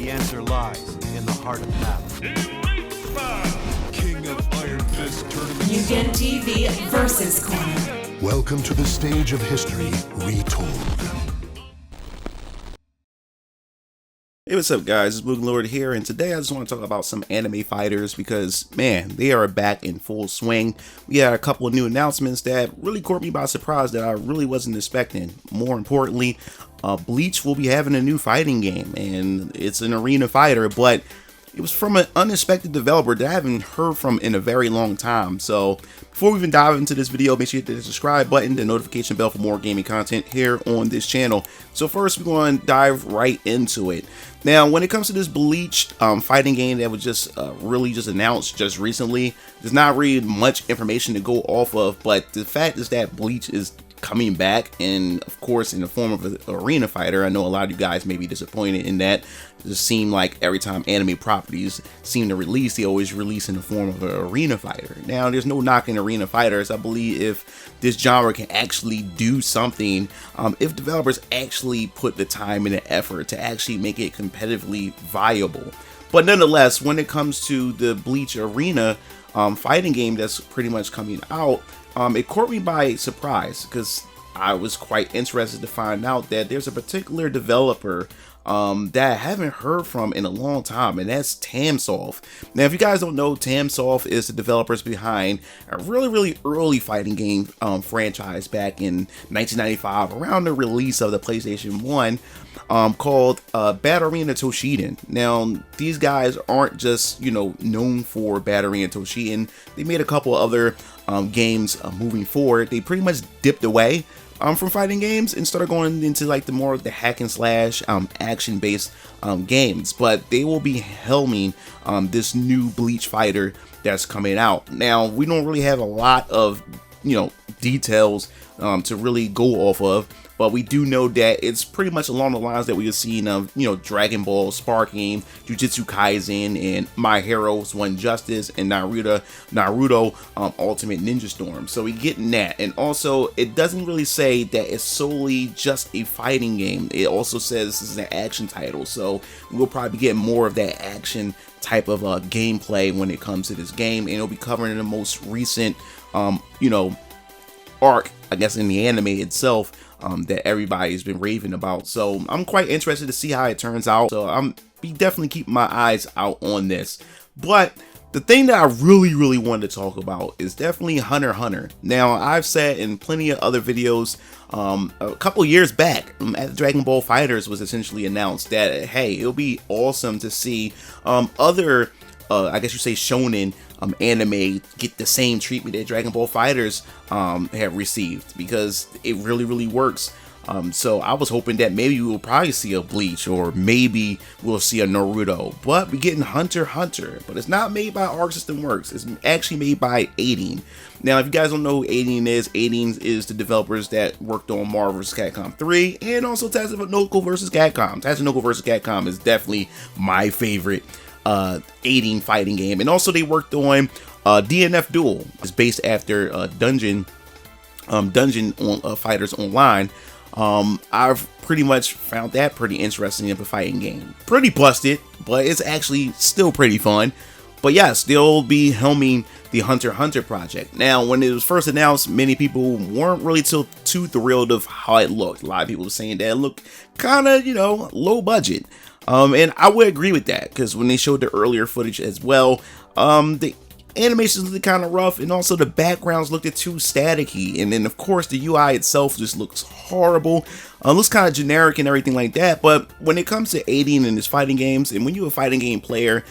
The answer lies in the heart of battle. King of Iron Fist Tournament. Mugen TV versus Corner. Welcome to the stage of history retold. Hey, what's up guys, it's MugenLord here, and today I just want to talk about some anime fighters because, man, they are back in full swing. We had a couple of new announcements that really caught me by surprise that I really wasn't expecting. More importantly, Bleach will be having a new fighting game, and it's an arena fighter, but it was from an unexpected developer that I haven't heard from in a very long time. So before we even dive into this video, make sure you hit the subscribe button, the notification bell for more gaming content here on this channel. So first, we're going to dive right into it. Now, when it comes to this Bleach fighting game that was just really just announced just recently, there's not really much information to go off of, but the fact is that Bleach is coming back, and of course in the form of an arena fighter. I know a lot of you guys may be disappointed in that. It just seemed like every time anime properties seem to release, they always release in the form of an arena fighter. Now, there's no knocking arena fighters. I believe if this genre can actually do something, if developers actually put the time and the effort to actually make it competitively viable. But nonetheless, when it comes to the Bleach arena fighting game that's pretty much coming out, it caught me by surprise because I was quite interested to find out that there's a particular developer that I haven't heard from in a long time, and that's Tamsoft. Now, if you guys don't know, Tamsoft is the developers behind a really early fighting game franchise back in 1995, around the release of the PlayStation 1, called Bad Arena Toshiden. Now, these guys aren't just, known for Bad Arena Toshiden. They made a couple other games moving forward. They pretty much dipped away from fighting games and started going into like the more of the hack and slash action based games, but they will be helming this new Bleach fighter that's coming out. Now, we don't really have a lot of details to really go off of, but we do know that it's pretty much along the lines that we have seen of Dragon Ball Sparking, Jujutsu Kaisen, and My Heroes One Justice, and Naruto Ultimate Ninja Storm. So we getting that, and also it doesn't really say that it's solely just a fighting game. It also says this is an action title, so we'll probably get more of that action type of gameplay when it comes to this game, and it'll be covering the most recent arc, I guess, in the anime itself that everybody's been raving about. So I'm quite interested to see how it turns out. So I'm definitely keeping my eyes out on this. But the thing that I really wanted to talk about is definitely Hunter x Hunter. Now, I've said in plenty of other videos a couple years back at Dragon Ball FighterZ was essentially announced that, hey, it'll be awesome to see other I guess you say shonen anime get the same treatment that Dragon Ball FighterZ have received, because it really works. So I was hoping that maybe we'll probably see a Bleach, or maybe we'll see a Naruto, but we're getting Hunter x Hunter. But it's not made by Arc System Works, it's actually made by 18. Now, if you guys don't know who 18 is the developers that worked on Marvel vs. Capcom 3 and also Tatsunoko vs. Capcom. Tatsunoko vs. Capcom is definitely my favorite 18 fighting game, and also they worked on DNF Duel. It's based after Dungeon Fighters Online. I've pretty much found that pretty interesting of a fighting game. Pretty busted, but it's actually still pretty fun. But yes, they'll be helming the Hunter x Hunter project. Now, when it was first announced, many people weren't really too thrilled of how it looked. A lot of people were saying that it looked kind of, low budget. And I would agree with that, because when they showed the earlier footage as well, the animations looked kind of rough, and also the backgrounds looked too staticky, and then of course the UI itself just looks horrible. Looks kind of generic and everything like that. But when it comes to aiding in this fighting games, and when you're a fighting game player,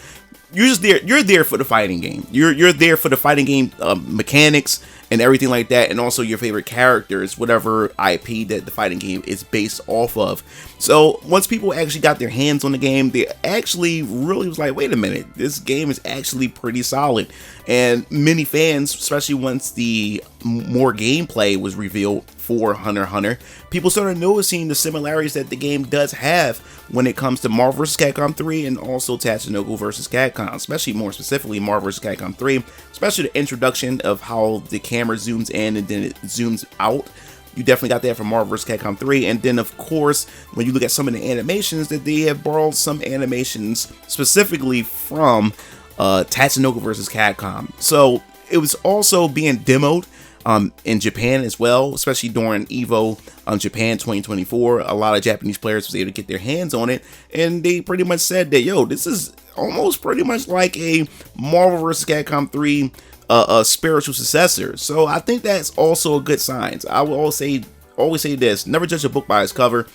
you're there for the fighting game. You're there for the fighting game mechanics and everything like that, and also your favorite characters, whatever IP that the fighting game is based off of. So once people actually got their hands on the game, they actually really was like, wait a minute, this game is actually pretty solid. And many fans, especially once the more gameplay was revealed for Hunter x Hunter, people started noticing the similarities that the game does have when it comes to Marvel vs. Capcom 3 and also Tatsunoko vs. Capcom, especially more specifically Marvel vs. Capcom 3, especially the introduction of how the camera zooms in and then it zooms out. You definitely got that from Marvel vs. Capcom 3. And then, of course, when you look at some of the animations, that they have borrowed some animations specifically from Tatsunoko vs. Capcom. So it was also being demoed in Japan as well, especially during EVO Japan 2024. A lot of Japanese players was able to get their hands on it, and they pretty much said that, yo, this is almost pretty much like a Marvel vs. Capcom 3 a spiritual successor. So I think that's also a good sign. I will always say this: never judge a book by its cover.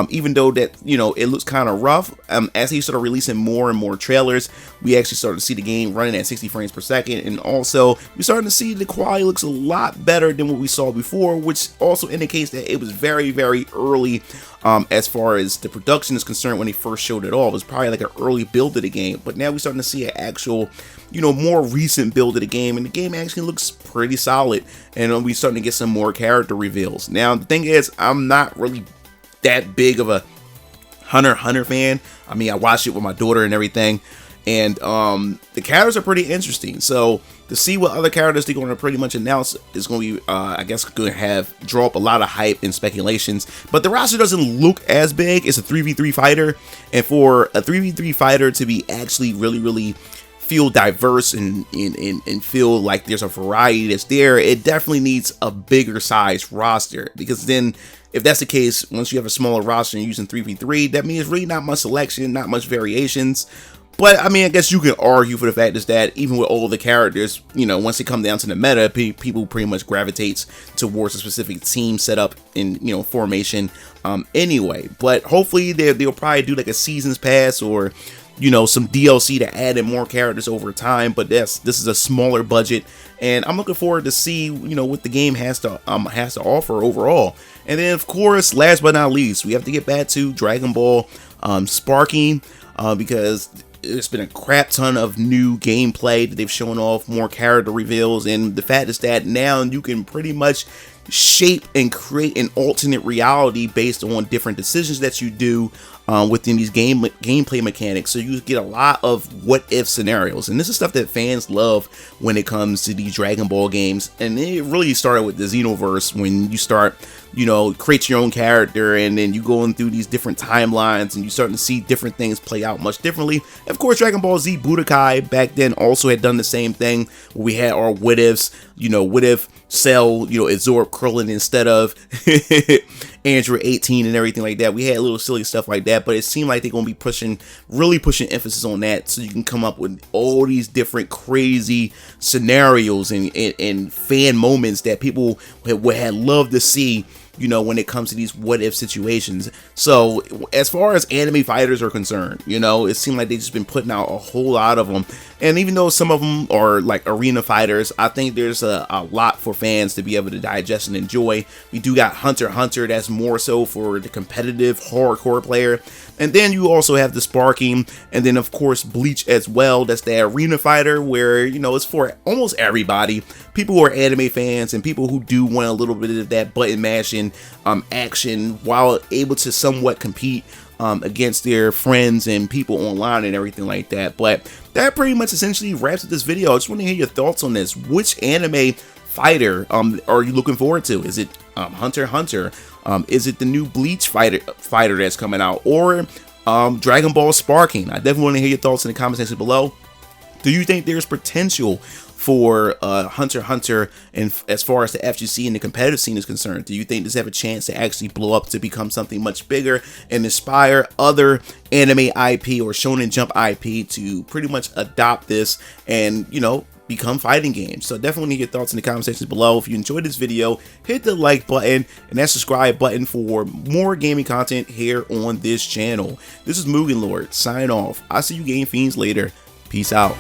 Even though that, you know, it looks kind of rough, as he started releasing more and more trailers, we actually started to see the game running at 60 frames per second, and also we started to see the quality looks a lot better than what we saw before, which also indicates that it was very, very early as far as the production is concerned. When they first showed it all, it was probably like an early build of the game, but now we're starting to see an actual, you know, more recent build of the game, and the game actually looks pretty solid, and we're starting to get some more character reveals. Now the thing is, I'm not really that big of a Hunter x Hunter fan. I mean, I watched it with my daughter and everything, and the characters are pretty interesting. So to see what other characters they're going to pretty much announce is going to be, I guess, going to draw up a lot of hype and speculations. But the roster doesn't look as big. It's a 3v3 fighter, and for a 3v3 fighter to be actually really feel diverse and feel like there's a variety that's there, it definitely needs a bigger size roster, because then if that's the case, once you have a smaller roster and you're using 3v3, that means really not much selection, not much variations. But I mean, I guess you can argue for the fact is that even with all the characters, you know, once they come down to the meta, people pretty much gravitates towards a specific team setup in, you know, formation anyway. But hopefully they'll probably do like a seasons pass, or, you know, some DLC to add in more characters over time. But this is a smaller budget, and I'm looking forward to see, you know, what the game has to offer overall. And then, of course, last but not least, we have to get back to Dragon Ball Sparking, because there's been a crap ton of new gameplay that they've shown off, more character reveals, and the fact is that now you can pretty much shape and create an alternate reality based on different decisions that you do within these gameplay mechanics. So you get a lot of what if scenarios, and this is stuff that fans love when it comes to these Dragon Ball games. And it really started with the Xenoverse, when you start, you know, create your own character, and then you going through these different timelines, and you starting to see different things play out much differently. Of course, Dragon Ball Z Budokai back then also had done the same thing, where we had our what ifs. You know, what if Cell, you know, absorb Krillin instead of Android 18 and everything like that. We had little silly stuff like that, but it seemed like they're going to be really pushing emphasis on that, so you can come up with all these different crazy scenarios and fan moments that people would have loved to see, you know, when it comes to these what if situations. So as far as anime fighters are concerned, you know, it seemed like they've just been putting out a whole lot of them. And even though some of them are like arena fighters, I think there's a lot for fans to be able to digest and enjoy. We do got Hunter x Hunter, that's more so for the competitive hardcore player. And then you also have the Sparking, and then of course Bleach as well. That's the arena fighter, where, you know, it's for almost everybody. People who are anime fans and people who do want a little bit of that button mashing action, while able to somewhat compete against their friends and people online and everything like that. But that pretty much essentially wraps up this video. I just want to hear your thoughts on this. Which anime fighter are you looking forward to? Is it Hunter x Hunter? Is it the new Bleach fighter that's coming out, or Dragon Ball Sparking? I definitely want to hear your thoughts in the comment section below. Do you think there's potential for Hunter x Hunter, and as far as the FGC and the competitive scene is concerned? Do you think this have a chance to actually blow up to become something much bigger and inspire other anime IP or Shonen Jump IP to pretty much adopt this and, you know, become fighting games? So definitely need your thoughts in the comment sections below. If you enjoyed this video, hit the like button and that subscribe button for more gaming content here on this channel. This is MugenLord signing off. I'll see you game fiends later. Peace out.